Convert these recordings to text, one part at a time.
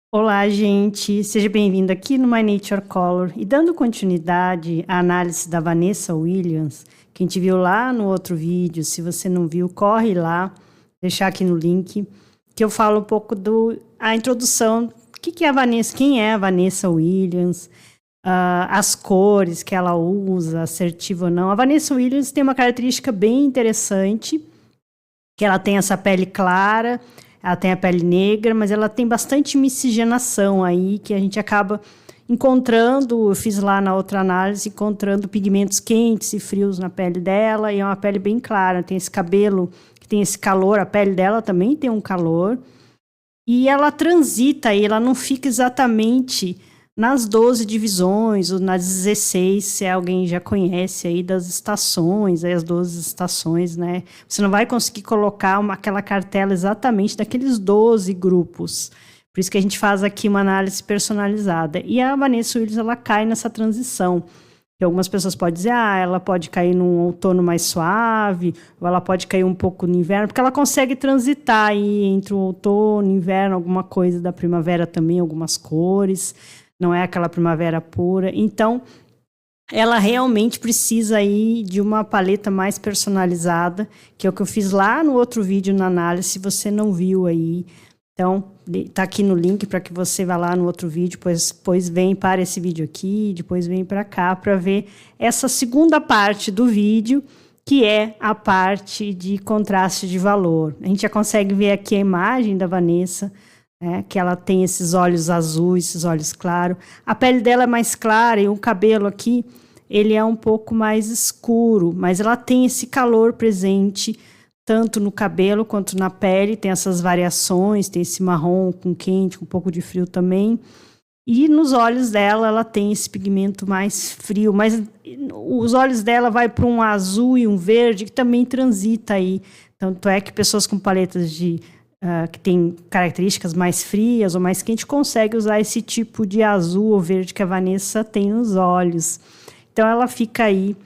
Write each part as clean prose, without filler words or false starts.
Olá, gente. Seja bem-vindo aqui no My Nature Color. E dando continuidade à análise da Vanessa Williams, que a gente viu lá no outro vídeo. Se você não viu, corre lá, deixar aqui no link, que eu falo um pouco a introdução, o que é a Vanessa, quem é a Vanessa Williams, as cores que ela usa, assertiva ou não. A Vanessa Williams tem uma característica bem interessante, que ela tem essa pele clara, ela tem a pele negra, mas ela tem bastante miscigenação aí, que a gente acaba encontrando, eu fiz lá na outra análise, encontrando pigmentos quentes e frios na pele dela, e é uma pele bem clara, tem esse cabelo que tem esse calor, a pele dela também tem um calor, e ela transita aí, ela não fica exatamente nas 12 divisões, ou nas 16, se alguém já conhece aí das estações, aí as 12 estações, né? Você não vai conseguir colocar aquela cartela exatamente daqueles 12 grupos. Por isso que a gente faz aqui uma análise personalizada. E a Vanessa Williams, ela cai nessa transição. Que algumas pessoas podem dizer, ela pode cair num outono mais suave, ou ela pode cair um pouco no inverno, porque ela consegue transitar aí entre o outono, inverno, alguma coisa da primavera também, algumas cores. Não é aquela primavera pura. Então, ela realmente precisa aí de uma paleta mais personalizada, que é o que eu fiz lá no outro vídeo na análise, se você não viu aí. Então, tá aqui no link para que você vá lá no outro vídeo, depois vem para esse vídeo aqui, depois vem para cá para ver essa segunda parte do vídeo, que é a parte de contraste de valor. A gente já consegue ver aqui a imagem da Vanessa, que ela tem esses olhos azuis, esses olhos claros. A pele dela é mais clara e o cabelo aqui, ele é um pouco mais escuro, mas ela tem esse calor presente, tanto no cabelo quanto na pele, tem essas variações, tem esse marrom com quente, com um pouco de frio também. E nos olhos dela, ela tem esse pigmento mais frio, mas os olhos dela vai para um azul e um verde que também transita aí. Tanto é que pessoas com paletas que tem características mais frias ou mais quentes, consegue usar esse tipo de azul ou verde que a Vanessa tem nos olhos. Então, ela fica aí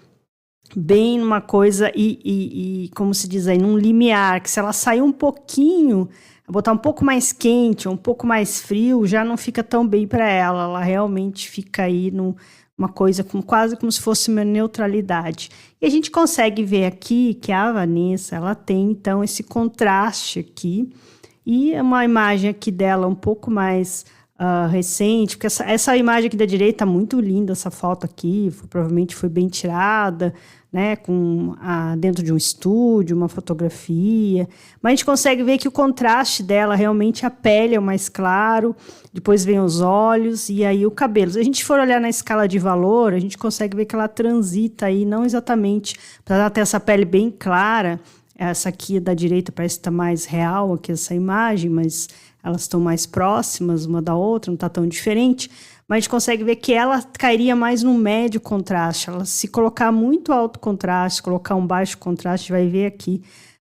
bem numa coisa e como se diz aí, num limiar, que se ela sair um pouquinho, botar um pouco mais quente ou um pouco mais frio, já não fica tão bem para ela. Ela realmente fica aí numa coisa quase como se fosse uma neutralidade. E a gente consegue ver aqui que a Vanessa, ela tem, então, esse contraste aqui. E uma imagem aqui dela um pouco mais recente, porque essa imagem aqui da direita tá muito linda, essa foto aqui, provavelmente foi bem tirada, né, dentro de um estúdio, uma fotografia. Mas a gente consegue ver que o contraste dela, realmente a pele é o mais claro, depois vem os olhos e aí o cabelo. Se a gente for olhar na escala de valor, a gente consegue ver que ela transita aí, não exatamente, para ela ter essa pele bem clara. Essa aqui da direita parece estar mais real aqui essa imagem, mas elas estão mais próximas uma da outra, não está tão diferente. Mas a gente consegue ver que ela cairia mais no médio contraste. Ela, se colocar muito alto contraste, colocar um baixo contraste, vai ver aqui,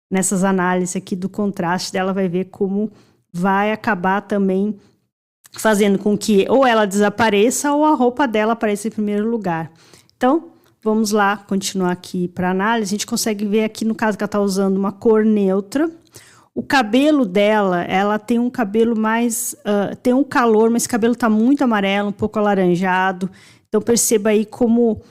nessas análises aqui do contraste dela, vai ver como vai acabar também fazendo com que ou ela desapareça ou a roupa dela apareça em primeiro lugar. Então, vamos lá, continuar aqui para análise. A gente consegue ver aqui, no caso, que ela está usando uma cor neutra. O cabelo dela, ela tem um cabelo mais... tem um calor, mas esse cabelo está muito amarelo, um pouco alaranjado. Então, perceba aí como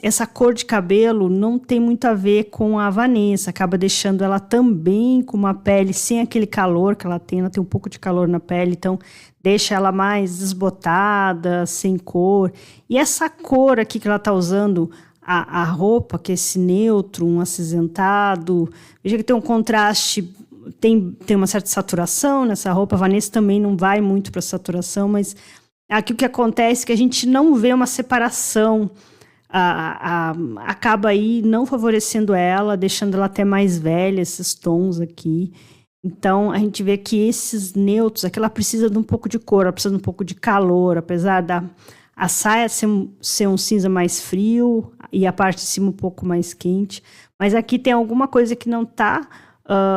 essa cor de cabelo não tem muito a ver com a Vanessa. Acaba deixando ela também com uma pele sem aquele calor que ela tem. Ela tem um pouco de calor na pele, então deixa ela mais desbotada, sem cor. E essa cor aqui que ela está usando, a roupa, que é esse neutro, um acinzentado, veja que tem um contraste, tem uma certa saturação nessa roupa. A Vanessa também não vai muito para saturação, mas aqui o que acontece é que a gente não vê uma separação, acaba aí não favorecendo ela, deixando ela até mais velha, esses tons aqui. Então, a gente vê que esses neutros, aqui ela precisa de um pouco de cor, ela precisa de um pouco de calor, apesar a saia ser um cinza mais frio e a parte de cima um pouco mais quente. Mas aqui tem alguma coisa que não está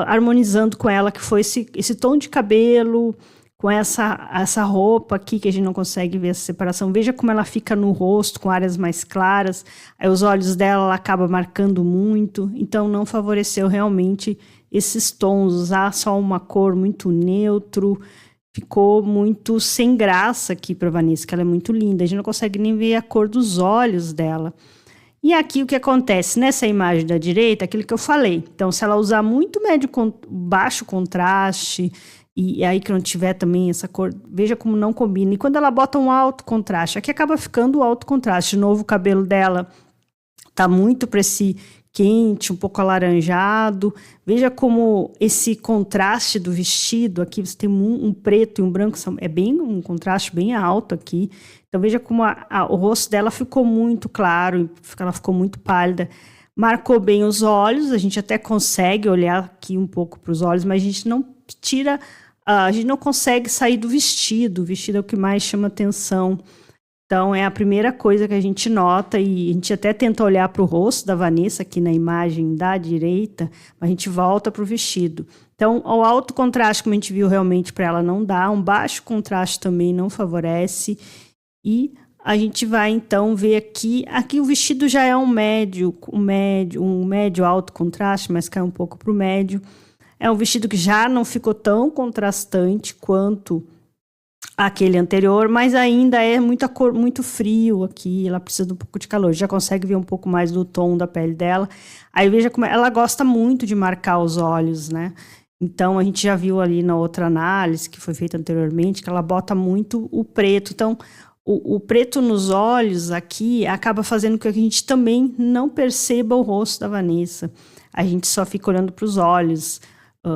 harmonizando com ela, que foi esse tom de cabelo, com essa roupa aqui, que a gente não consegue ver essa separação. Veja como ela fica no rosto, com áreas mais claras. Aí os olhos dela, ela acaba marcando muito. Então, não favoreceu realmente esses tons. Usar só uma cor muito neutro, ficou muito sem graça aqui para Vanessa, que ela é muito linda. A gente não consegue nem ver a cor dos olhos dela. E aqui o que acontece nessa imagem da direita, aquilo que eu falei. Então, se ela usar muito baixo contraste, e aí que não tiver também essa cor, veja como não combina. E quando ela bota um alto contraste, aqui acaba ficando o alto contraste. De novo, o cabelo dela tá muito para esse quente, um pouco alaranjado. Veja como esse contraste do vestido, aqui você tem um preto e um branco, é bem um contraste bem alto aqui. Então veja como o rosto dela ficou muito claro, ela ficou muito pálida. Marcou bem os olhos, a gente até consegue olhar aqui um pouco para os olhos, mas a gente não tira, a gente não consegue sair do vestido. O vestido é o que mais chama atenção. Então, é a primeira coisa que a gente nota, e a gente até tenta olhar para o rosto da Vanessa, aqui na imagem da direita, mas a gente volta para o vestido. Então, o alto contraste, como a gente viu, realmente para ela não dá, um baixo contraste também não favorece, e a gente vai, então, ver aqui o vestido já é um médio alto contraste, mas cai um pouco para o médio. É um vestido que já não ficou tão contrastante quanto aquele anterior, mas ainda é muito frio aqui, ela precisa de um pouco de calor, já consegue ver um pouco mais do tom da pele dela. Aí veja como ela gosta muito de marcar os olhos, né? Então a gente já viu ali na outra análise que foi feita anteriormente, que ela bota muito o preto. Então o preto nos olhos aqui acaba fazendo com que a gente também não perceba o rosto da Vanessa. A gente só fica olhando para os olhos.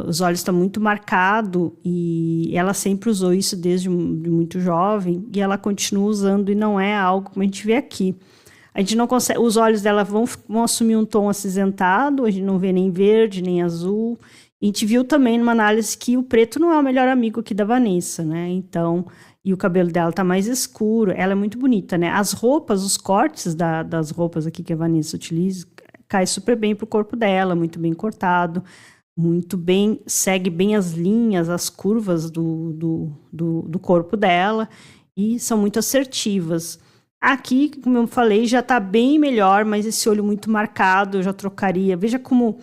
Os olhos estão muito marcados, e ela sempre usou isso desde muito jovem, e ela continua usando, e não é algo como a gente vê aqui. A gente não consegue, os olhos dela vão assumir um tom acinzentado, a gente não vê nem verde, nem azul. A gente viu também numa análise que o preto não é o melhor amigo aqui da Vanessa, né? Então, e o cabelo dela tá mais escuro, ela é muito bonita, né? As roupas, os cortes das roupas aqui que a Vanessa utiliza, cai super bem pro corpo dela, muito bem cortado, muito bem, segue bem as linhas, as curvas do corpo dela, e são muito assertivas. Aqui, como eu falei, já está bem melhor, mas esse olho muito marcado eu já trocaria. Veja como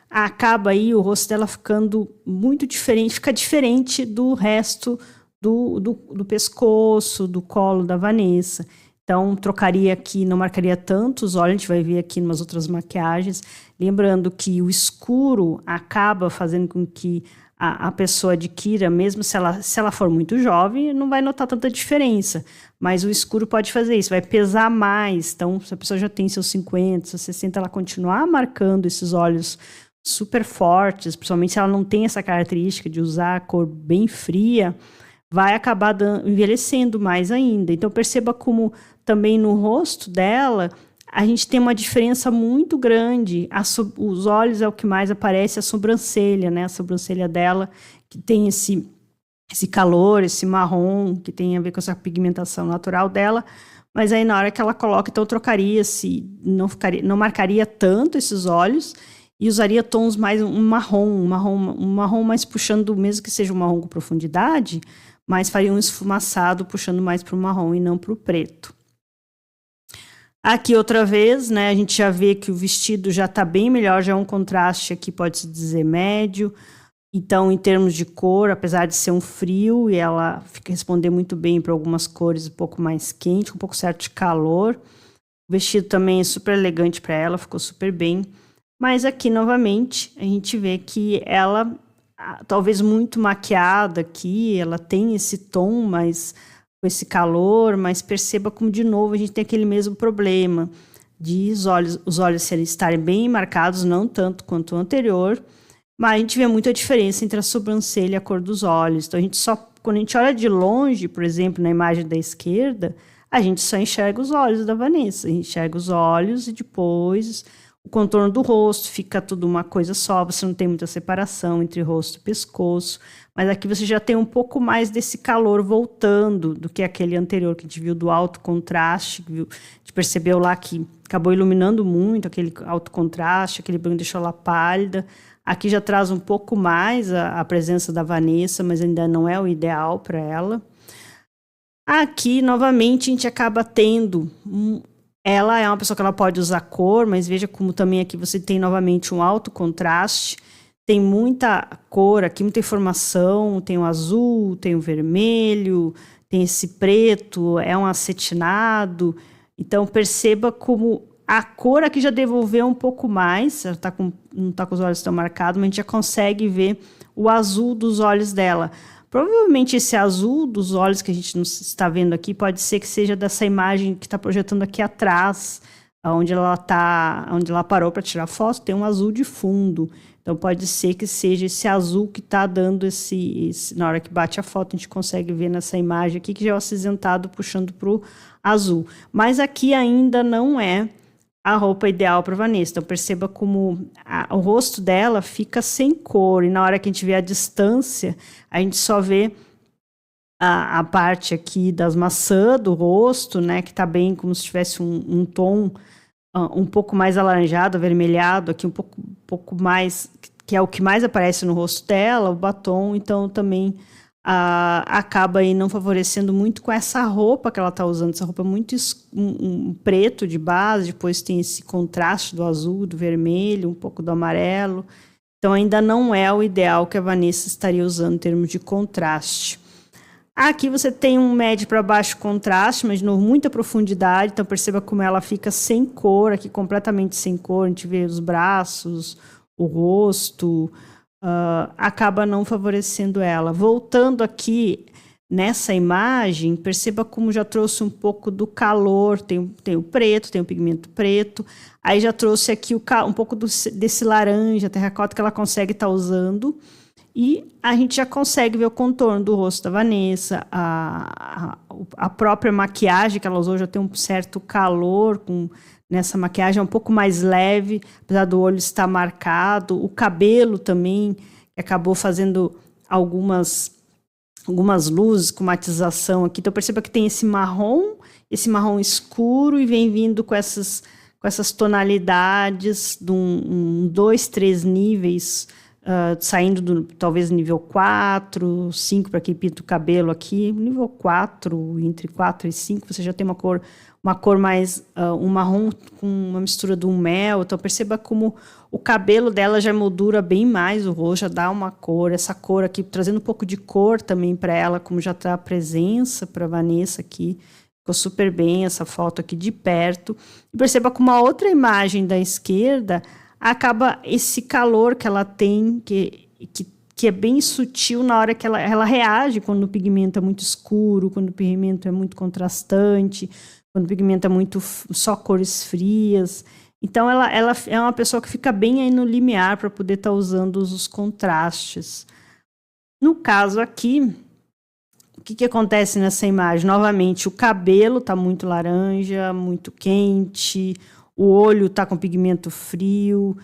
acaba aí o rosto dela ficando muito diferente, fica diferente do resto do pescoço, do colo da Vanessa. Então, trocaria aqui, não marcaria tanto os olhos, a gente vai ver aqui em umas outras maquiagens. Lembrando que o escuro acaba fazendo com que a pessoa adquira, mesmo se ela for muito jovem, não vai notar tanta diferença. Mas o escuro pode fazer isso, vai pesar mais. Então, se a pessoa já tem seus 50, seus 60, ela continuar marcando esses olhos super fortes, principalmente se ela não tem essa característica de usar a cor bem fria, vai acabar envelhecendo mais ainda. Então, perceba como também no rosto dela a gente tem uma diferença muito grande. Os olhos é o que mais aparece, a sobrancelha, né? A sobrancelha dela, que tem esse calor, esse marrom, que tem a ver com essa pigmentação natural dela. Mas aí na hora que ela coloca, então trocaria-se, não marcaria tanto esses olhos e usaria tons mais um marrom mais puxando, mesmo que seja um marrom com profundidade, mas faria um esfumaçado puxando mais para o marrom e não para o preto. Aqui outra vez, né, a gente já vê que o vestido já está bem melhor, já é um contraste aqui, pode-se dizer médio. Então, em termos de cor, apesar de ser um frio, e ela responder muito bem para algumas cores um pouco mais quente, um pouco certo de calor. O vestido também é super elegante para ela, ficou super bem. Mas aqui, novamente, a gente vê que ela, talvez muito maquiada aqui, ela tem esse tom mais com esse calor, mas perceba como, de novo, a gente tem aquele mesmo problema de os olhos estarem bem marcados, não tanto quanto o anterior, mas a gente vê muita diferença entre a sobrancelha e a cor dos olhos. Então, quando a gente olha de longe, por exemplo, na imagem da esquerda, a gente só enxerga os olhos da Vanessa. A gente enxerga os olhos e depois o contorno do rosto, fica tudo uma coisa só, você não tem muita separação entre rosto e pescoço. Mas aqui você já tem um pouco mais desse calor voltando do que aquele anterior que a gente viu do alto contraste, a gente percebeu lá que acabou iluminando muito aquele alto contraste, aquele branco deixou ela pálida. Aqui já traz um pouco mais a presença da Vanessa, mas ainda não é o ideal para ela. Aqui, novamente, a gente acaba tendo... Ela é uma pessoa que ela pode usar cor, mas veja como também aqui você tem novamente um alto contraste. tem muita cor aqui, muita informação, tem o azul, tem o vermelho, tem esse preto, é um acetinado. Então, perceba como a cor aqui já devolveu um pouco mais, ela não está com os olhos tão marcados, mas a gente já consegue ver o azul dos olhos dela. Provavelmente esse azul dos olhos que a gente não está vendo aqui pode ser que seja dessa imagem que está projetando aqui atrás, onde ela parou para tirar foto, tem um azul de fundo. Então pode ser que seja esse azul que está dando na hora que bate a foto, a gente consegue ver nessa imagem aqui que já é o acinzentado puxando para o azul. Mas aqui ainda não é a roupa ideal para Vanessa. Então perceba como o rosto dela fica sem cor, e na hora que a gente vê a distância, a gente só vê a parte aqui das maçãs do rosto, né, que está bem como se tivesse um tom um pouco mais alaranjado, avermelhado, aqui um pouco mais, que é o que mais aparece no rosto dela, o batom, então também acaba aí não favorecendo muito com essa roupa que ela está usando, essa roupa muito um preto de base, depois tem esse contraste do azul, do vermelho, um pouco do amarelo, então ainda não é o ideal que a Vanessa estaria usando em termos de contraste. Aqui você tem um médio para baixo contraste, mas de novo, muita profundidade, então perceba como ela fica sem cor, aqui completamente sem cor, a gente vê os braços, o rosto, acaba não favorecendo ela. Voltando aqui nessa imagem, perceba como já trouxe um pouco do calor, tem o preto, tem o pigmento preto, aí já trouxe aqui um pouco desse laranja, terracota que ela consegue estar usando. E a gente já consegue ver o contorno do rosto da Vanessa, a própria maquiagem que ela usou já tem um certo calor nessa maquiagem, é um pouco mais leve, apesar do olho estar marcado, o cabelo também, que acabou fazendo algumas luzes com matização aqui, então perceba que tem esse marrom escuro e vem vindo com essas tonalidades de 2, 3 níveis, saindo do talvez nível 4, 5 para quem pinta o cabelo aqui, nível 4, entre 4 e 5, você já tem uma cor mais, um marrom com uma mistura de um mel, então perceba como o cabelo dela já moldura bem mais o rosto, já dá uma cor, essa cor aqui, trazendo um pouco de cor também para ela, como já está a presença para a Vanessa aqui, ficou super bem essa foto aqui de perto, e perceba como a outra imagem da esquerda acaba esse calor que ela tem, que é bem sutil na hora que ela reage quando o pigmento é muito escuro, quando o pigmento é muito contrastante, quando o pigmento é muito só cores frias. Então, ela é uma pessoa que fica bem aí no limiar para poder estar usando os contrastes. No caso aqui, o que acontece nessa imagem? Novamente, o cabelo está muito laranja, muito quente, o olho está com pigmento frio,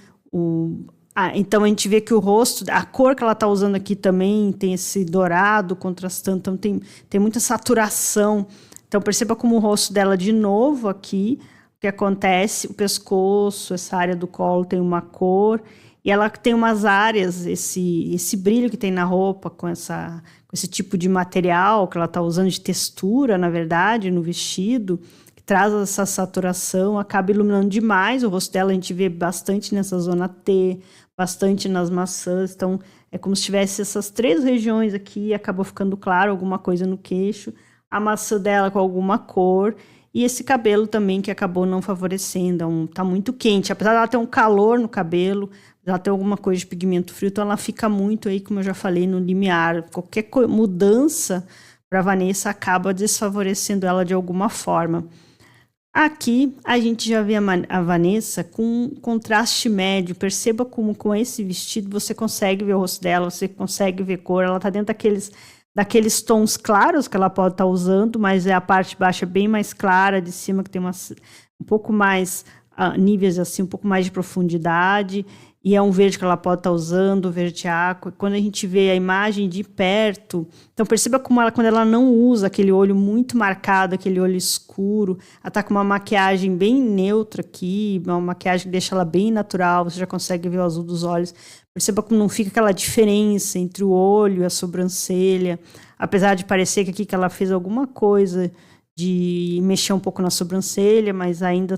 então a gente vê que o rosto, a cor que ela está usando aqui também tem esse dourado contrastando, então tem muita saturação. Então perceba como o rosto dela de novo aqui, o que acontece, o pescoço, essa área do colo tem uma cor, e ela tem umas áreas, esse brilho que tem na roupa, com esse tipo de material que ela está usando, de textura, na verdade, no vestido, traz essa saturação, acaba iluminando demais o rosto dela, a gente vê bastante nessa zona T, bastante nas maçãs, então é como se tivesse essas 3 regiões aqui, acabou ficando claro alguma coisa no queixo, a maçã dela com alguma cor, e esse cabelo também que acabou não favorecendo, tá muito quente, apesar dela ter um calor no cabelo, ela ter alguma coisa de pigmento frio, então ela fica muito aí, como eu já falei, no limiar, qualquer mudança para Vanessa acaba desfavorecendo ela de alguma forma. Aqui a gente já vê a Vanessa com contraste médio, perceba como com esse vestido você consegue ver o rosto dela, você consegue ver cor, ela está dentro daqueles tons claros que ela pode estar usando, mas é a parte baixa bem mais clara, de cima que tem um pouco mais, níveis assim, um pouco mais de profundidade, e é um verde que ela pode estar usando, verde aqua. Quando a gente vê a imagem de perto, então perceba como quando ela não usa aquele olho muito marcado, aquele olho escuro, ela está com uma maquiagem bem neutra aqui, uma maquiagem que deixa ela bem natural, você já consegue ver o azul dos olhos. Perceba como não fica aquela diferença entre o olho e a sobrancelha, apesar de parecer que aqui que ela fez alguma coisa de mexer um pouco na sobrancelha, mas ainda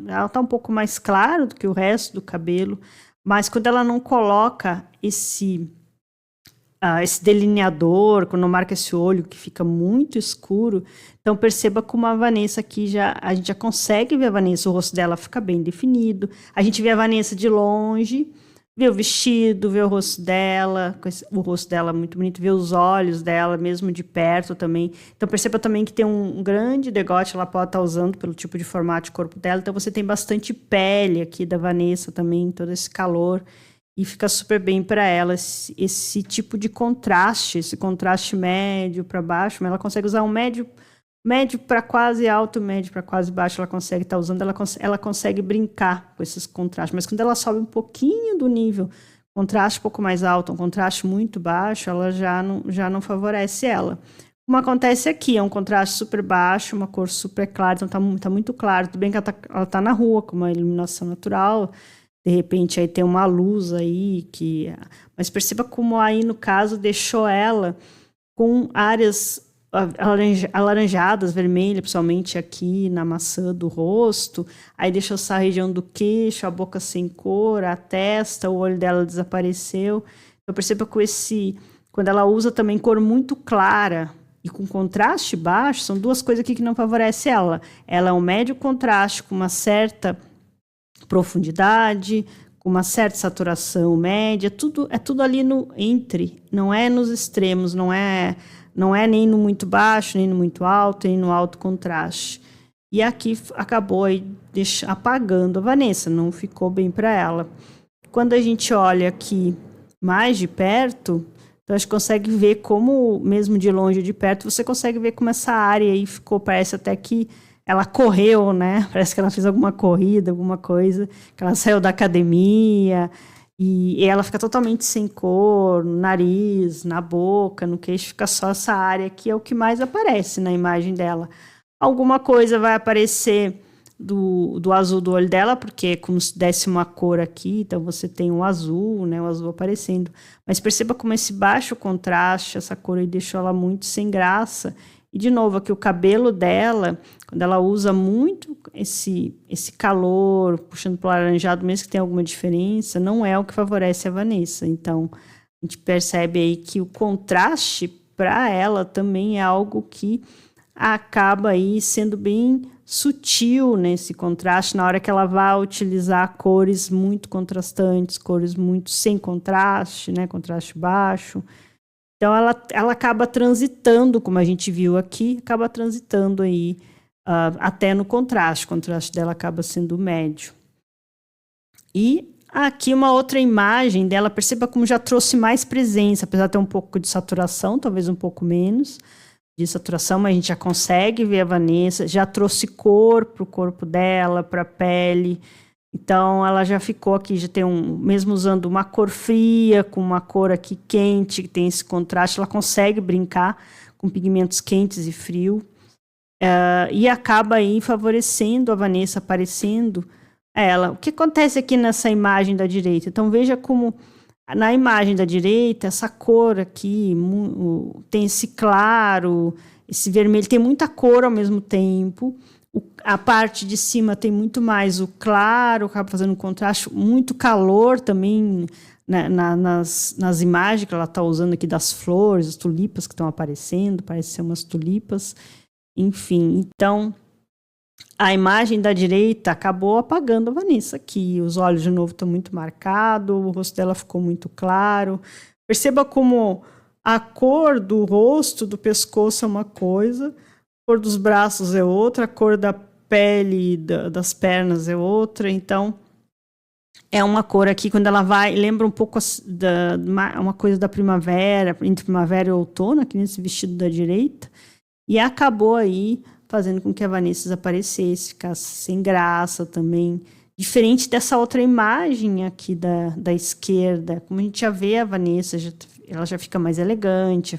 ela está um pouco mais clara do que o resto do cabelo, Mas quando ela não coloca esse delineador, quando marca esse olho que fica muito escuro, então perceba como a Vanessa aqui a gente já consegue ver a Vanessa, o rosto dela fica bem definido, a gente vê a Vanessa de longe, vê o vestido, vê o rosto dela, o rosto dela muito bonito, vê os olhos dela, mesmo de perto também. Então perceba também que tem um grande decote, ela pode estar usando pelo tipo de formato de corpo dela, então você tem bastante pele aqui da Vanessa também, todo esse calor, e fica super bem para ela esse tipo de contraste, esse contraste médio para baixo, mas ela consegue usar um médio para quase alto, médio para quase baixo, ela consegue estar usando, ela consegue brincar com esses contrastes, mas quando ela sobe um pouquinho do nível, contraste um pouco mais alto, um contraste muito baixo, ela já não favorece ela. Como acontece aqui, é um contraste super baixo, uma cor super clara, então tá muito claro, tudo bem que ela tá na rua, com uma iluminação natural, de repente aí tem uma luz aí, mas perceba como aí no caso deixou ela com áreas alaranjadas, vermelha, principalmente aqui na maçã do rosto, aí deixou essa região do queixo, a boca sem cor, a testa, o olho dela desapareceu. Eu percebo que quando ela usa também cor muito clara e com contraste baixo, são duas coisas aqui que não favorecem ela. Ela é um médio contraste com uma certa profundidade, com uma certa saturação média, é tudo ali no entre, não é nos extremos, não é nem no muito baixo, nem no muito alto, nem no alto contraste. E aqui acabou aí apagando a Vanessa, não ficou bem para ela. Quando a gente olha aqui mais de perto, então a gente consegue ver como, mesmo de longe ou de perto, você consegue ver como essa área aí ficou, parece até que ela correu, né? Parece que ela fez alguma corrida, alguma coisa, que ela saiu da academia, e ela fica totalmente sem cor, no nariz, na boca, no queixo, fica só essa área que é o que mais aparece na imagem dela. Alguma coisa vai aparecer do azul do olho dela, porque é como se desse uma cor aqui, então você tem o azul, né? O azul aparecendo. Mas perceba como esse baixo contraste, essa cor aí deixou ela muito sem graça. E, de novo, aqui o cabelo dela, quando ela usa muito esse calor, puxando para o laranjado, mesmo que tenha alguma diferença, não é o que favorece a Vanessa. Então, a gente percebe aí que o contraste para ela também é algo que acaba aí sendo bem sutil nesse contraste, na hora que ela vai utilizar cores muito contrastantes, cores muito sem contraste, né, contraste baixo. Então, ela acaba transitando, como a gente viu aqui, acaba transitando aí até no contraste. O contraste dela acaba sendo médio. E aqui uma outra imagem dela, perceba como já trouxe mais presença, apesar de ter um pouco de saturação, talvez um pouco menos de saturação, mas a gente já consegue ver a Vanessa, já trouxe cor para o corpo dela, para a pele. Então, ela já ficou aqui, já tem mesmo usando uma cor fria, com uma cor aqui quente, que tem esse contraste, ela consegue brincar com pigmentos quentes e frio, e acaba aí favorecendo a Vanessa, aparecendo ela. O que acontece aqui nessa imagem da direita? Então, veja como na imagem da direita, essa cor aqui, tem esse claro, esse vermelho, tem muita cor ao mesmo tempo. A parte de cima tem muito mais o claro, acaba fazendo um contraste, muito calor também, né, nas imagens que ela está usando aqui das flores, as tulipas que estão aparecendo, parecem ser umas tulipas, enfim. Então, a imagem da direita acabou apagando a Vanessa aqui, os olhos de novo estão muito marcados, o rosto dela ficou muito claro. Perceba como a cor do rosto, do pescoço é uma coisa, a cor dos braços é outra, a cor da pele das pernas é outra. Então, é uma cor aqui, quando ela vai, lembra um pouco uma coisa da primavera, entre primavera e outono, aqui nesse vestido da direita, e acabou aí fazendo com que a Vanessa desaparecesse, ficasse sem graça também. Diferente dessa outra imagem aqui da esquerda, como a gente já vê a Vanessa, ela já fica mais elegante,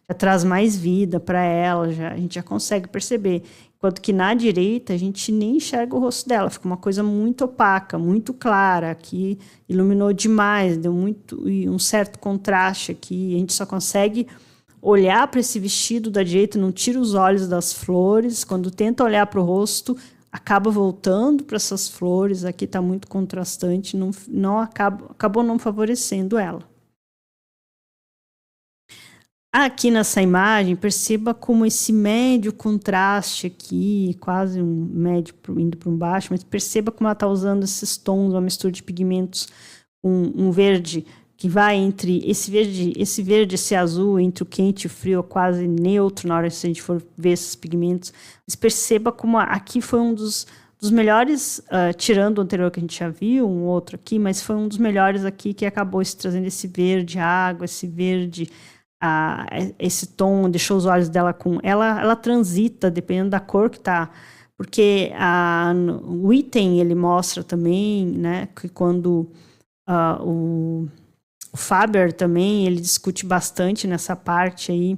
já traz mais vida para ela, a gente já consegue perceber. Enquanto que na direita a gente nem enxerga o rosto dela, fica uma coisa muito opaca, muito clara, aqui iluminou demais, deu um certo contraste aqui, a gente só consegue olhar para esse vestido da direita, não tira os olhos das flores, quando tenta olhar para o rosto, acaba voltando para essas flores. Aqui está muito contrastante, acabou não favorecendo ela. Aqui nessa imagem, perceba como esse médio contraste aqui, quase um médio indo para um baixo, mas perceba como ela está usando esses tons, uma mistura de pigmentos, um verde que vai entre esse verde, esse azul, entre o quente e o frio, quase neutro na hora que a gente for ver esses pigmentos. Mas perceba como aqui foi um dos melhores, tirando o anterior que a gente já viu, um outro aqui, mas foi um dos melhores aqui que acabou trazendo esse verde água, esse verde... esse tom, deixou os olhos dela com... Ela transita, dependendo da cor que tá. Porque o item, ele mostra também, né, que quando o Faber também, ele discute bastante nessa parte aí,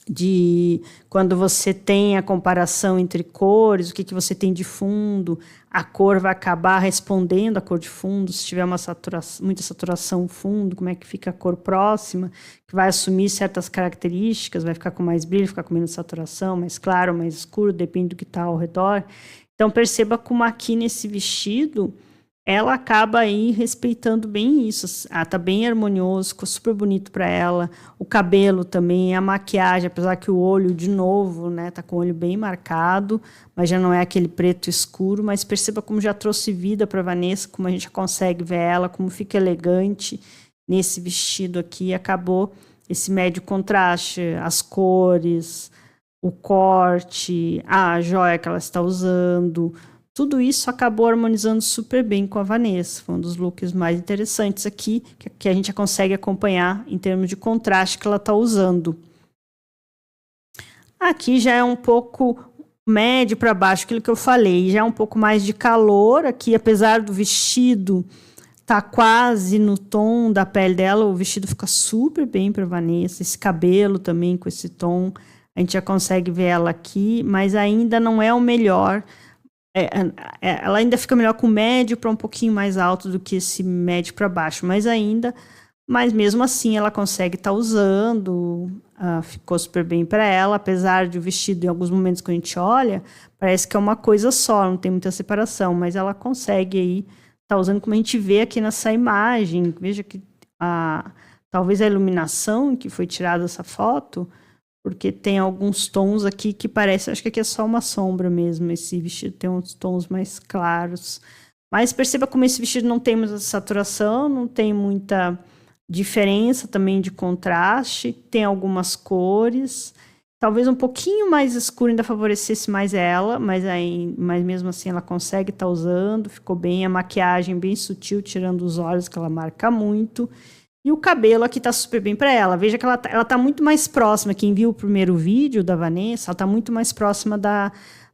de quando você tem a comparação entre cores, o que você tem de fundo, a cor vai acabar respondendo a cor de fundo, se tiver muita saturação fundo, como é que fica a cor próxima, que vai assumir certas características, vai ficar com mais brilho, ficar com menos saturação, mais claro, mais escuro, depende do que está ao redor. Então perceba como aqui nesse vestido, ela acaba aí respeitando bem isso. Tá bem harmonioso, ficou super bonito para ela. O cabelo também, a maquiagem, apesar que o olho, de novo, né, tá com o olho bem marcado, mas já não é aquele preto escuro, mas perceba como já trouxe vida para Vanessa, como a gente consegue ver ela, como fica elegante nesse vestido aqui. Acabou esse médio contraste, as cores, o corte, a joia que ela está usando. Tudo isso acabou harmonizando super bem com a Vanessa. Foi um dos looks mais interessantes aqui, que a gente consegue acompanhar em termos de contraste que ela está usando. Aqui já é um pouco médio para baixo, aquilo que eu falei. Já é um pouco mais de calor aqui, apesar do vestido tá quase no tom da pele dela. O vestido fica super bem para Vanessa. Esse cabelo também com esse tom. A gente já consegue ver ela aqui, mas ainda não é o melhor. Ela ainda fica melhor com médio para um pouquinho mais alto do que esse médio para baixo, mas mesmo assim ela consegue estar usando, ficou super bem para ela, apesar de o vestido em alguns momentos que a gente olha, parece que é uma coisa só, não tem muita separação, mas ela consegue aí estar usando como a gente vê aqui nessa imagem. Veja que talvez a iluminação que foi tirada dessa foto, porque tem alguns tons aqui que parece, acho que aqui é só uma sombra mesmo, esse vestido tem uns tons mais claros. Mas perceba como esse vestido não tem muita saturação, não tem muita diferença também de contraste, tem algumas cores, talvez um pouquinho mais escuro ainda favorecesse mais ela, mas mesmo assim ela consegue estar usando, ficou bem, a maquiagem bem sutil, tirando os olhos, que ela marca muito. E o cabelo aqui tá super bem para ela. Veja que ela tá muito mais próxima. Quem viu o primeiro vídeo da Vanessa, ela tá muito mais próxima da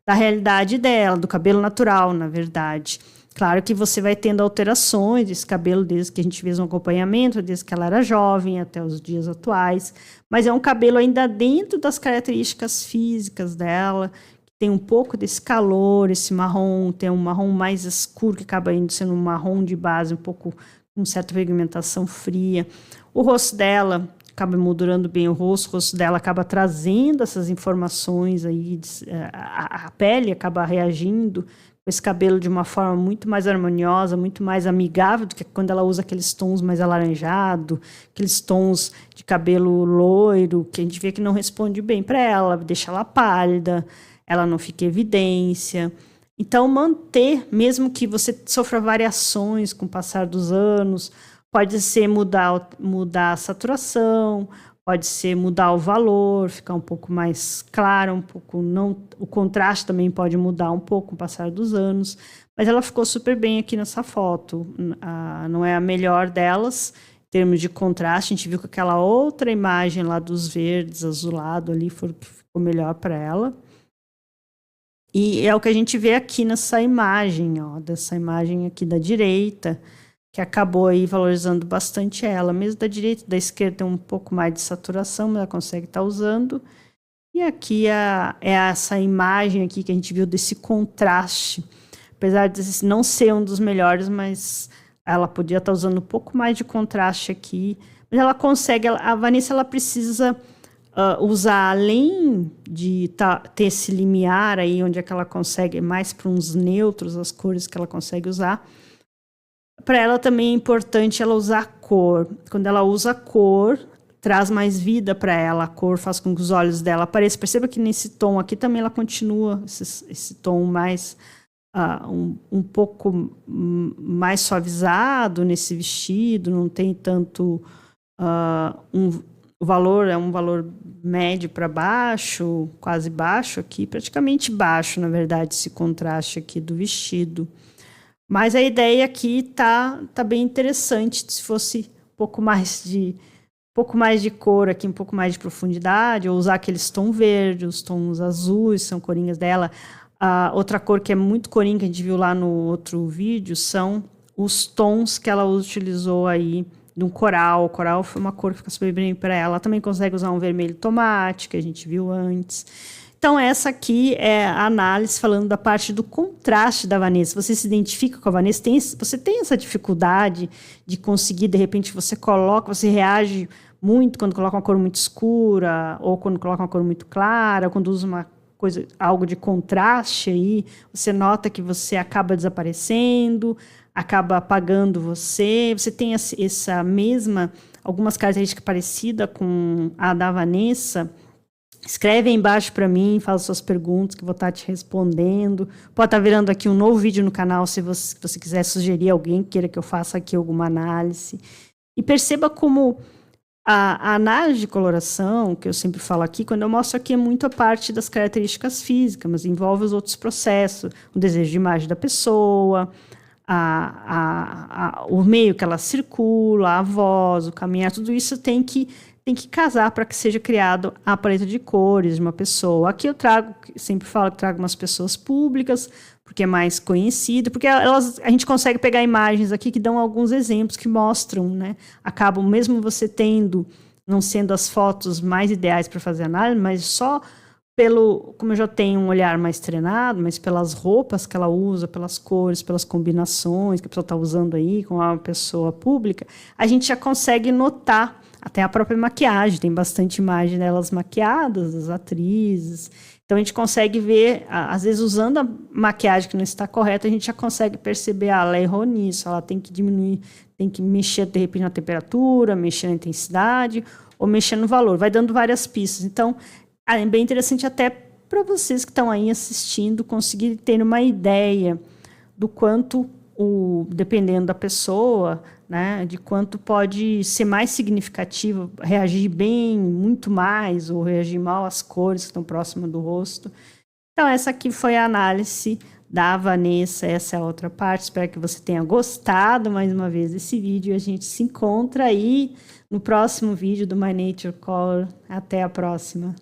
realidade dela, do cabelo natural, na verdade. Claro que você vai tendo alterações desse cabelo desde que a gente fez um acompanhamento, desde que ela era jovem até os dias atuais. Mas é um cabelo ainda dentro das características físicas dela, que tem um pouco desse calor, esse marrom, tem um marrom mais escuro, que acaba indo sendo um marrom de base, um pouco com certa pigmentação fria. O rosto dela acaba moldurando bem o rosto dela acaba trazendo essas informações aí, a pele acaba reagindo com esse cabelo de uma forma muito mais harmoniosa, muito mais amigável do que quando ela usa aqueles tons mais alaranjados, aqueles tons de cabelo loiro, que a gente vê que não responde bem para ela, deixa ela pálida, ela não fica em evidência. Então, manter, mesmo que você sofra variações com o passar dos anos, pode ser mudar a saturação, pode ser mudar o valor, ficar um pouco mais claro, um pouco não. O contraste também pode mudar um pouco com o passar dos anos, mas ela ficou super bem aqui nessa foto. Não é a melhor delas, em termos de contraste. A gente viu que aquela outra imagem lá dos verdes, azulado ali, ficou melhor para ela. E é o que a gente vê aqui nessa imagem, dessa imagem aqui da direita, que acabou aí valorizando bastante ela. Mesmo da direita e da esquerda tem um pouco mais de saturação, mas ela consegue estar usando. E aqui é essa imagem aqui que a gente viu desse contraste. Apesar de não ser um dos melhores, mas ela podia estar usando um pouco mais de contraste aqui. Mas ela consegue, a Vanessa ela precisa usar, além de ter esse limiar aí, onde é que ela consegue, mais para uns neutros, as cores que ela consegue usar. Para ela também é importante ela usar cor. Quando ela usa cor, traz mais vida para ela. A cor faz com que os olhos dela apareçam. Perceba que nesse tom aqui também ela continua esse tom mais um pouco mais suavizado nesse vestido. Não tem tanto o valor é um valor médio para baixo, quase baixo aqui, praticamente baixo, na verdade, esse contraste aqui do vestido. Mas a ideia aqui tá bem interessante. Se fosse um pouco mais de cor aqui, um pouco mais de profundidade, ou usar aqueles tons verdes, os tons azuis, são corinhas dela. Outra cor que é muito corinha, que a gente viu lá no outro vídeo, são os tons que ela utilizou aí de um coral. O coral foi uma cor que fica super bem para ela. Ela também consegue usar um vermelho tomate, que a gente viu antes. Então, essa aqui é a análise falando da parte do contraste da Vanessa. Você se identifica com a Vanessa? Você tem essa dificuldade de conseguir, de repente, você reage muito quando coloca uma cor muito escura, ou quando coloca uma cor muito clara, ou quando usa algo de contraste aí, você nota que você acaba desaparecendo, acaba apagando você. Você tem algumas características parecidas com a da Vanessa. Escreve aí embaixo para mim, faz suas perguntas que eu vou estar te respondendo. Pode estar virando aqui um novo vídeo no canal se você quiser sugerir alguém que queira que eu faça aqui alguma análise. E perceba como a análise de coloração, que eu sempre falo aqui, quando eu mostro aqui é muito a parte das características físicas, mas envolve os outros processos, o desejo de imagem da pessoa, o meio que ela circula, a voz, o caminhar, tudo isso tem que casar para que seja criado a paleta de cores de uma pessoa. Aqui eu sempre falo que trago umas pessoas públicas, porque é mais conhecido, porque a gente consegue pegar imagens aqui que dão alguns exemplos que mostram, né? Acabam, mesmo você não sendo as fotos mais ideais para fazer análise, mas só como eu já tenho um olhar mais treinado, mas pelas roupas que ela usa, pelas cores, pelas combinações que a pessoa está usando aí com a pessoa pública, a gente já consegue notar até a própria maquiagem. Tem bastante imagem delas maquiadas, das atrizes. Então, a gente consegue ver, às vezes, usando a maquiagem que não está correta, a gente já consegue perceber, ela errou nisso, ela tem que diminuir, tem que mexer, de repente, na temperatura, mexer na intensidade, ou mexer no valor. Vai dando várias pistas. Então, é bem interessante até para vocês que estão aí assistindo, conseguirem ter uma ideia do quanto, dependendo da pessoa, né, de quanto pode ser mais significativo, reagir bem, muito mais, ou reagir mal às cores que estão próximas do rosto. Então, essa aqui foi a análise da Vanessa, essa é a outra parte. Espero que você tenha gostado mais uma vez desse vídeo. A gente se encontra aí no próximo vídeo do My Nature Color. Até a próxima!